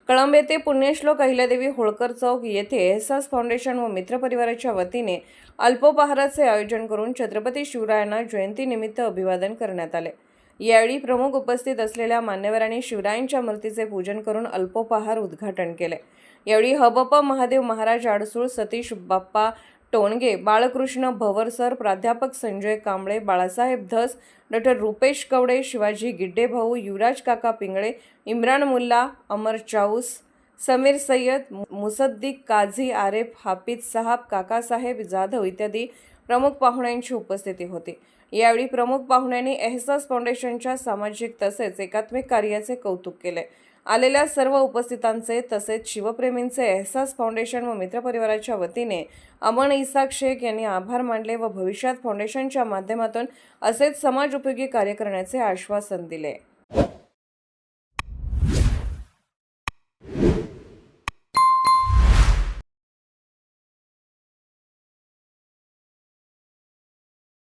कळंब येथे पुण्यश्लोक अहिल्यादेवी होळकर चौक येथे एहसास फाउंडेशन व मित्र परिवाराच्या वतीने अल्पोपहाराचे आयोजन करून छत्रपती शिवरायांना जयंतीनिमित्त अभिवादन करण्यात आले। यावेळी प्रमुख उपस्थित असलेल्या मान्यवरांनी शिवरायांच्या मूर्तीचे पूजन करून अल्पोपहार उद्घाटन केले। यावेळी हबप महादेव महाराज आडसूळ, सतीश बाप्पा टोणगे, बाळकृष्ण भवरसर, प्राध्यापक संजय कांबळे, बाळासाहेब धस, डॉ. रुपेश कवडे, शिवाजी गिड्डे भाऊ, युवराज काका पिंगळे, इम्रान मुल्ला, अमर चाऊस, समीर सय्यद, मुसद्दीक काझी, आरेफ, हाफिज साहब, काकासाहेब जाधव इत्यादी प्रमुख पाहुण्यांची उपस्थिती होती। यावेळी प्रमुख पाहुण्यांनी एहसास फाउंडेशनच्या सामाजिक तसेच एकात्मिक कार्याचे कौतुक केले। आलेल्या सर्व उपस्थितांचे तसेच शिवप्रेमींचे एहसास फाउंडेशन व मित्रपरिवाराच्या वतीने अमन इसाक शेख यांनी आभार मानले व भविष्यात फाउंडेशनच्या माध्यमातून असेच समाज उपयोगी कार्य करण्याचे आश्वासन दिले।